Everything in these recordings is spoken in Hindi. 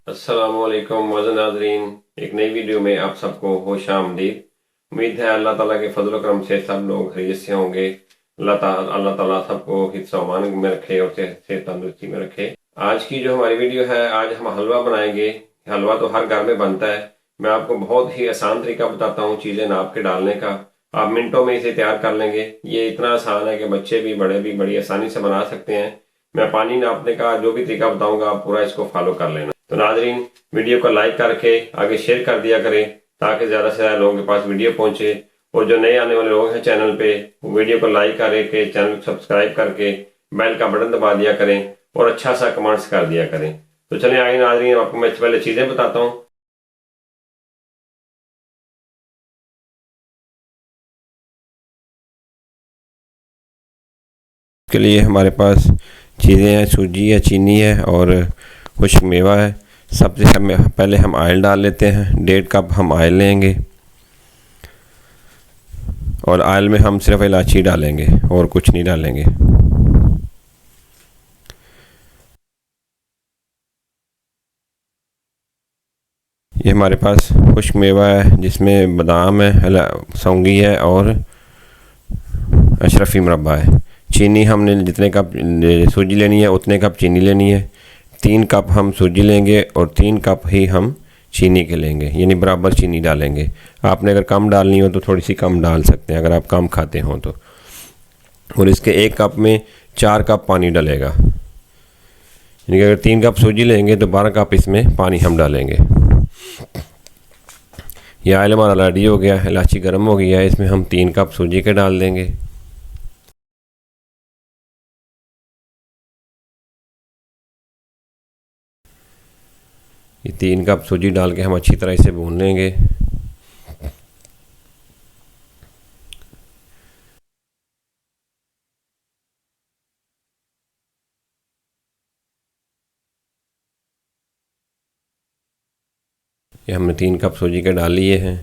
अस्सलामुअलैकुम मोअज़्ज़ज़ नाज़रीन, एक नई वीडियो में आप सबको खुश आमदीद। उम्मीद है अल्लाह ताला के फजल करम से सब लोग खैरियत से होंगे। अल्लाह ताला सबको हिफ्ज़ व अमान में रखे और सेहत तंदुरुस्ती में रखे। आज की जो हमारी वीडियो है, आज हम हलवा बनाएंगे। हलवा तो हर घर में बनता है। मैं आपको बहुत ही आसान तरीका बताता हूँ चीज़ें नाप के डालने का। आप मिनटों में इसे तैयार कर लेंगे। ये इतना आसान है कि बच्चे भी बड़े भी बड़ी आसानी से बना सकते हैं। मैं पानी नापने का जो भी तरीका बताऊंगा आप पूरा इसको फॉलो कर लेना। तो नाजरीन, वीडियो को लाइक करके आगे शेयर कर दिया करें ताकि ज़्यादा से ज़्यादा लोगों के पास वीडियो पहुंचे। और जो नए आने वाले लोग हैं चैनल पे, वो वीडियो को लाइक करके चैनल को सब्सक्राइब करके बेल का बटन दबा दिया करें और अच्छा सा कमेंट्स कर दिया करें। तो चलें आगे नाजरीन, आपको मैं पहले चीज़ें बताता हूँ। के लिए हमारे पास चीज़ें हैं, सूजी है, चीनी है और खुश्क मेवा है। सबसे पहले हम ऑयल डाल लेते हैं। 1.5 कप हम ऑयल लेंगे और ऑयल में हम सिर्फ इलायची डालेंगे और कुछ नहीं डालेंगे। ये हमारे पास खुश्क मेवा है जिसमें बादाम है, सौंगी है और अशरफी मुरब्बा है। चीनी हमने जितने कप सूजी लेनी है उतने कप चीनी लेनी है। 3 कप हम सूजी लेंगे और 3 कप ही हम चीनी के लेंगे, यानी बराबर चीनी डालेंगे। आपने अगर कम डालनी हो तो थोड़ी सी कम डाल सकते हैं अगर आप कम खाते हो तो। और इसके 1 कप में 4 कप पानी डलेगा, यानी कि अगर 3 कप सूजी लेंगे तो 12 कप इसमें पानी हम डालेंगे। यह ऑयल हमारा रेडी हो गया, इलायची गर्म हो गई है। इसमें हम 3 कप सूजी के डाल देंगे। ये 3 कप सूजी डाल के हम अच्छी तरह इसे भून लेंगे। ये हमने 3 कप सूजी के डाल लिए हैं।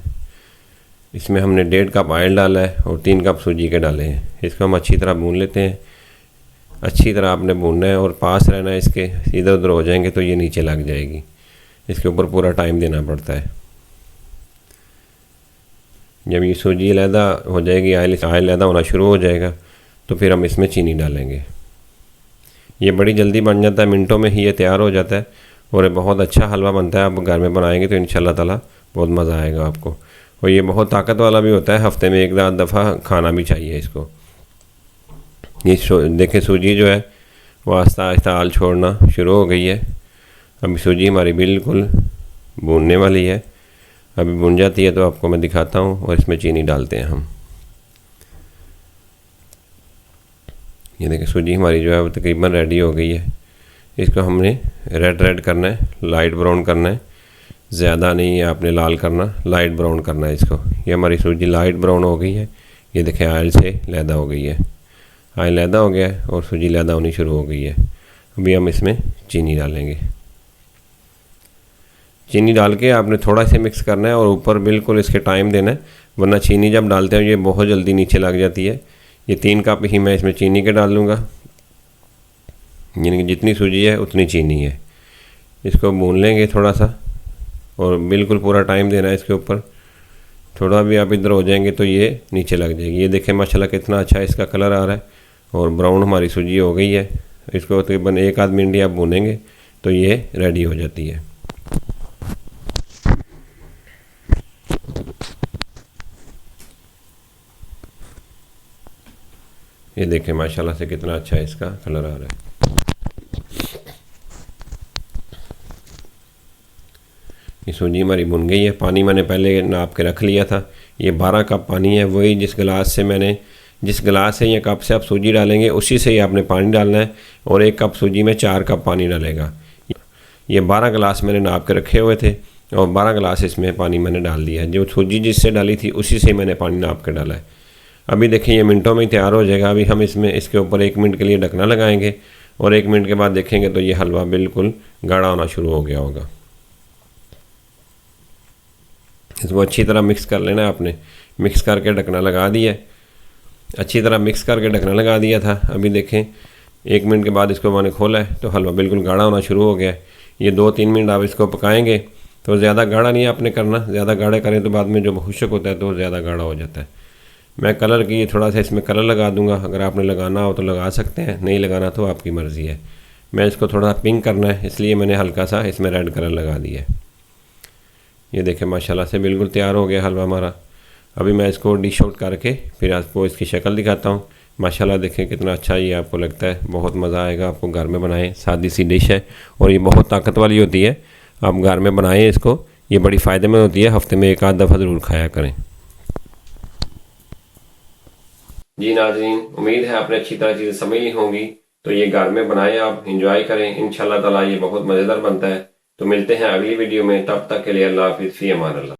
इसमें हमने 1.5 कप ऑयल डाला है और 3 कप सूजी के डाले हैं। इसको हम अच्छी तरह भून लेते हैं। अच्छी तरह आपने भूनना है और पास रहना है इसके, इधर उधर हो जाएंगे तो ये नीचे लग जाएगी। इसके ऊपर पूरा टाइम देना पड़ता है। जब ये सूजी अलहदा हो जाएगी, ऑयल अलहदा होना शुरू हो जाएगा तो फिर हम इसमें चीनी डालेंगे। ये बड़ी जल्दी बन जाता है, मिनटों में ही ये तैयार हो जाता है और ये बहुत अच्छा हलवा बनता है। आप घर में बनाएंगे तो इंशाल्लाह ताला बहुत मज़ा आएगा आपको। और ये बहुत ताकत वाला भी होता है, हफ्ते में 1 आध दफ़ा खाना भी चाहिए इसको। ये देखें सूजी जो है वो आहिस्ता आहिस्ता आल छोड़ना शुरू हो गई है। अभी सूजी हमारी बिल्कुल भूनने वाली है। अभी भुन जाती है तो आपको मैं दिखाता हूँ। और इसमें चीनी डालते हैं हम। ये देखिए सूजी हमारी जो है वो तकरीबन रेडी हो गई है। इसको हमने रेड करना है, लाइट ब्राउन करना है। ज़्यादा नहीं है आपने लाल करना, लाइट ब्राउन करना है इसको। ये हमारी सूजी लाइट ब्राउन हो गई है। ये देखें ऑयल से लैदा हो गई है। ऑयल लैदा हो गया है और सूजी लैदा होनी शुरू हो गई है। अभी हम इसमें चीनी डालेंगे। चीनी डाल के आपने थोड़ा सा मिक्स करना है और ऊपर बिल्कुल इसके टाइम देना है, वरना चीनी जब डालते हैं ये बहुत जल्दी नीचे लग जाती है। ये 3 कप ही मैं इसमें चीनी के डाल लूँगा, यानी कि जितनी सूजी है उतनी चीनी है। इसको भून लेंगे थोड़ा सा और बिल्कुल पूरा टाइम देना है इसके ऊपर। थोड़ा भी आप इधर हो जाएंगे तो ये नीचे लग जाएगी। ये देखें माशाल्लाह कितना अच्छा इसका कलर आ रहा है और ब्राउन हमारी सूजी हो गई है। इसको तकरीबन 1 आध मिनट आप भूनेंगे तो ये रेडी हो जाती है। ये देखें माशाल्लाह से कितना अच्छा इसका कलर आ रहा है। ये सूजी हमारी भुन गई है। पानी मैंने पहले नाप के रख लिया था। ये 12 कप पानी है, वही जिस गिलास से या कप से आप सूजी डालेंगे उसी से ही आपने पानी डालना है। और 1 कप सूजी में 4 कप पानी डालेगा। ये 12 गिलास मैंने नाप के रखे हुए थे और 12 गिलास इसमें पानी मैंने डाल दिया है। जो सूजी जिससे डाली थी उसी से मैंने पानी नाप के डाला है। अभी देखिए ये मिनटों में ही तैयार हो जाएगा। अभी हम इसके ऊपर 1 मिनट के लिए ढकना लगाएंगे और 1 मिनट के बाद देखेंगे तो ये हलवा बिल्कुल गाढ़ा होना शुरू हो गया होगा। इसको अच्छी तरह मिक्स कर लेना है आपने। मिक्स करके ढकना लगा दिया, अच्छी तरह मिक्स करके ढकना लगा दिया था। अभी देखें 1 मिनट के बाद इसको मैंने खोला है तो हलवा बिल्कुल गाढ़ा होना शुरू हो गया है। ये 2-3 मिनट आप इसको पकाएंगे तो ज़्यादा गाढ़ा नहीं आपने करना, ज़्यादा गाढ़ा करें तो बाद में जब खुश्क होता है तो ज़्यादा गाढ़ा हो जाता है। मैं कलर की थोड़ा सा इसमें कलर लगा दूंगा, अगर आपने लगाना हो तो लगा सकते हैं, नहीं लगाना तो आपकी मर्ज़ी है। मैं इसको थोड़ा पिंक करना है इसलिए मैंने हल्का सा इसमें रेड कलर लगा दिया है। ये देखें माशाल्लाह से बिल्कुल तैयार हो गया हलवा हमारा। अभी मैं इसको डिश आउट करके फिर आपको इसकी शक्ल दिखाता हूँ। माशाल्लाह देखें कितना अच्छा ये आपको लगता है, बहुत मज़ा आएगा आपको। घर में बनाएं, सादी सी डिश है और ये बहुत ताकत वाली होती है। आप घर में बनाएं इसको, ये बड़ी फ़ायदेमंद होती है। हफ्ते में 1 आध दफ़ा ज़रूर खाया करें। जी नाज़रीन, उम्मीद है आपने अच्छी तरह चीज़ें समझ ली होंगी। तो ये घर में बनाएं, आप इंजॉय करें, इंशाल्लाह ताला ये बहुत मज़ेदार बनता है। तो मिलते हैं अगली वीडियो में, तब तक के लिए अल्लाह हाफ़िज़, फ़ी अमान अल्लाह।